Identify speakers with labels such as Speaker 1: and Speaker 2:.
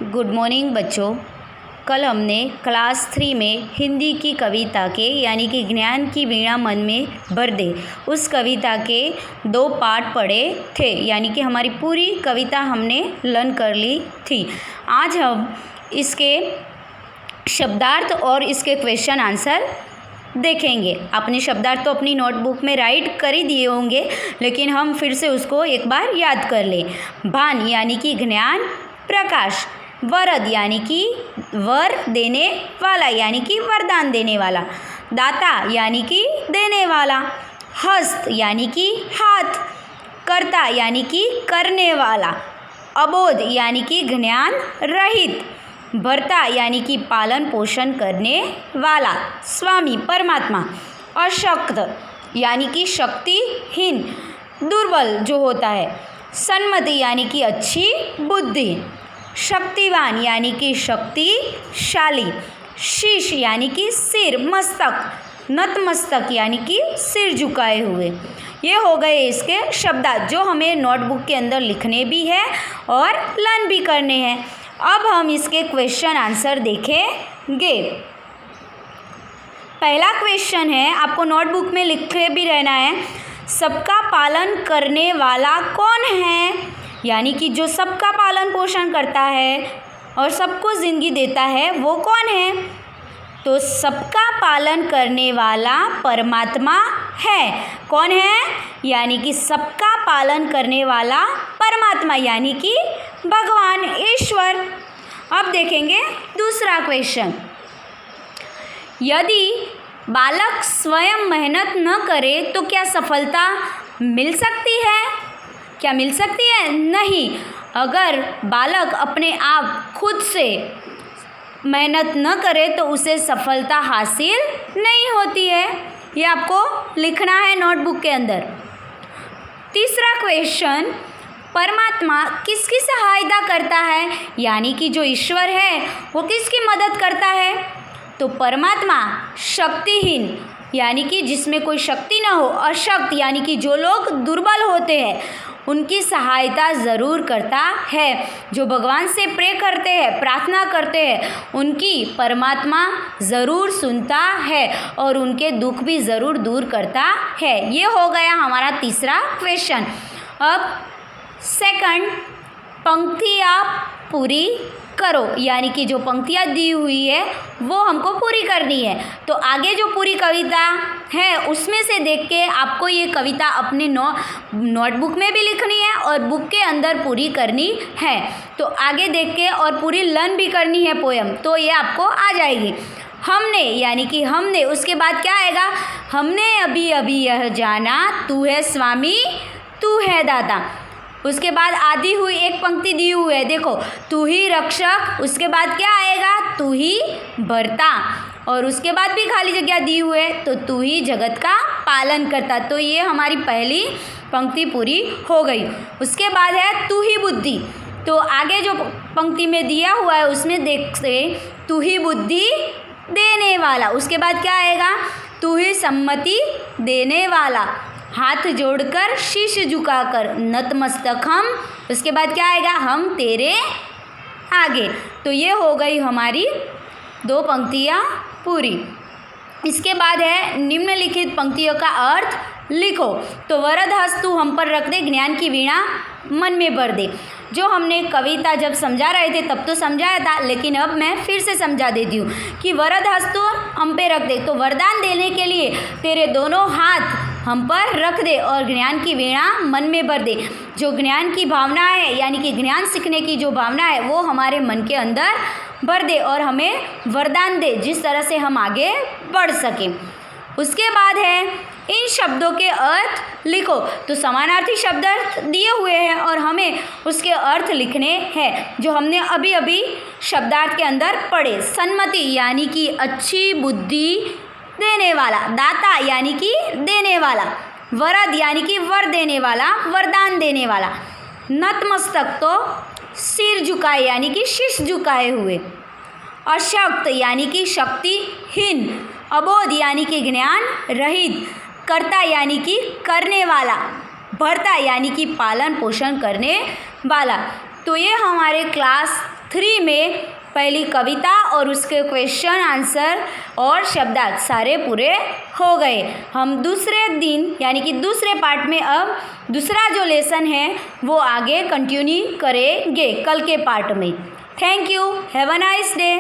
Speaker 1: Good morning बच्चों। कल हमने क्लास 3 में हिंदी की कविता के यानी कि ज्ञान की वीणा मन में भर दे उस कविता के 2 पार्ट पढ़े थे, यानी कि हमारी पूरी कविता हमने लर्न कर ली थी। आज हम इसके शब्दार्थ और इसके क्वेश्चन आंसर देखेंगे। आपने शब्दार्थ तो अपनी नोटबुक में राइट कर ही दिए होंगे, लेकिन हम फिर से उसको एक बार याद कर लें। भान यानी कि ज्ञान, प्रकाश। वरद यानी कि वर देने वाला यानी कि वरदान देने वाला। दाता यानी कि देने वाला। हस्त यानी कि हाथ। कर्ता यानी कि करने वाला। अबोध यानी कि ज्ञान रहित। भर्ता यानी कि पालन पोषण करने वाला, स्वामी परमात्मा। अशक्त यानी कि शक्तिहीन, दुर्बल जो होता है। सन्मति यानी कि अच्छी बुद्धि। शक्तिवान यानी कि शक्तिशाली। शीश यानी कि सिर, मस्तक। नतमस्तक यानी कि सिर झुकाए हुए। ये हो गए इसके शब्द जो हमें नोटबुक के अंदर लिखने भी है और लर्न भी करने हैं। अब हम इसके क्वेश्चन आंसर देखेंगे। पहला क्वेश्चन है, आपको नोटबुक में लिखे भी रहना है, सबका पालन करने वाला कौन है? यानी कि जो सबका पालन पोषण करता है और सबको ज़िंदगी देता है वो कौन है? तो सबका पालन करने वाला परमात्मा है। कौन है? यानी कि सबका पालन करने वाला परमात्मा यानी कि भगवान ईश्वर। अब देखेंगे दूसरा क्वेश्चन। यदि बालक स्वयं मेहनत न करे तो क्या सफलता मिल सकती है? क्या मिल सकती है? नहीं। अगर बालक अपने आप खुद से मेहनत न करे तो उसे सफलता हासिल नहीं होती है। ये आपको लिखना है नोटबुक के अंदर। तीसरा क्वेश्चन, परमात्मा किसकी सहायता करता है? यानी कि जो ईश्वर है वो किसकी मदद करता है? तो परमात्मा शक्तिहीन यानी कि जिसमें कोई शक्ति ना हो, अशक्त यानी कि जो लोग दुर्बल होते हैं उनकी सहायता ज़रूर करता है। जो भगवान से प्रे करते हैं, प्रार्थना करते हैं, उनकी परमात्मा ज़रूर सुनता है और उनके दुख भी ज़रूर दूर करता है। ये हो गया हमारा तीसरा क्वेश्चन। अब सेकंड, पंक्तियाँ पूरी करो, यानी कि जो पंक्तियाँ दी हुई है वो हमको पूरी करनी है। तो आगे जो पूरी कविता है उसमें से देख के आपको ये कविता अपने नोटबुक में भी लिखनी है और बुक के अंदर पूरी करनी है। तो आगे देख के और पूरी लर्न भी करनी है पोयम, तो ये आपको आ जाएगी। हमने यानी कि हमने, उसके बाद क्या आएगा? हमने अभी अभी यह जाना, तू है स्वामी तू है दाता। उसके बाद आधी हुई एक पंक्ति दी हुई है, देखो, तू ही रक्षक। उसके बाद क्या आएगा? तू ही भर्ता। और उसके बाद भी खाली जगह दी हुई है, तो तू ही जगत का पालन करता। तो ये हमारी पहली पंक्ति पूरी हो गई। उसके बाद है तू ही बुद्धि। तो आगे जो पंक्ति में दिया हुआ है उसमें देखते, तू ही बुद्धि देने वाला। उसके बाद क्या आएगा? तू ही सम्मति देने वाला। हाथ जोड़कर शीश झुकाकर नतमस्तक हम। उसके बाद क्या आएगा? हम तेरे आगे। तो ये हो गई हमारी 2 पंक्तियाँ पूरी। इसके बाद है निम्नलिखित पंक्तियों का अर्थ लिखो। तो वरद हस्त तू हम पर रख दे, ज्ञान की वीणा मन में भर दे। जो हमने कविता जब समझा रहे थे तब तो समझाया था, लेकिन अब मैं फिर से समझा देती हूँ कि वरद हस्त तू हम पे रख दे। तो वरदान देने के लिए तेरे दोनों हाथ हम पर रख दे और ज्ञान की वीणा मन में भर दे। जो ज्ञान की भावना है यानी कि ज्ञान सीखने की जो भावना है वो हमारे मन के अंदर भर दे और हमें वरदान दे जिस तरह से हम आगे बढ़ सकें। उसके बाद है इन शब्दों के अर्थ लिखो। तो समानार्थी शब्द दिए हुए हैं और हमें उसके अर्थ लिखने हैं जो हमने अभी अभी शब्दार्थ के अंदर पढ़े। सन्मति यानी कि अच्छी बुद्धि देने वाला। दाता यानी कि देने वाला। वरद यानी कि वर देने वाला, वरदान देने वाला। नतमस्तक तो सिर झुकाए यानी कि शीश झुकाए हुए। अशक्त यानी कि शक्तिहीन। अबोध यानी कि ज्ञान रहित। कर्ता यानी कि करने वाला। भर्ता यानी कि पालन पोषण करने वाला। तो ये हमारे क्लास 3 में पहली कविता और उसके क्वेश्चन आंसर और शब्दार्थ सारे पूरे हो गए। हम दूसरे दिन यानी कि दूसरे पार्ट में अब दूसरा जो लेसन है वो आगे कंटिन्यू करेंगे कल के पार्ट में। Thank you, have a nice day.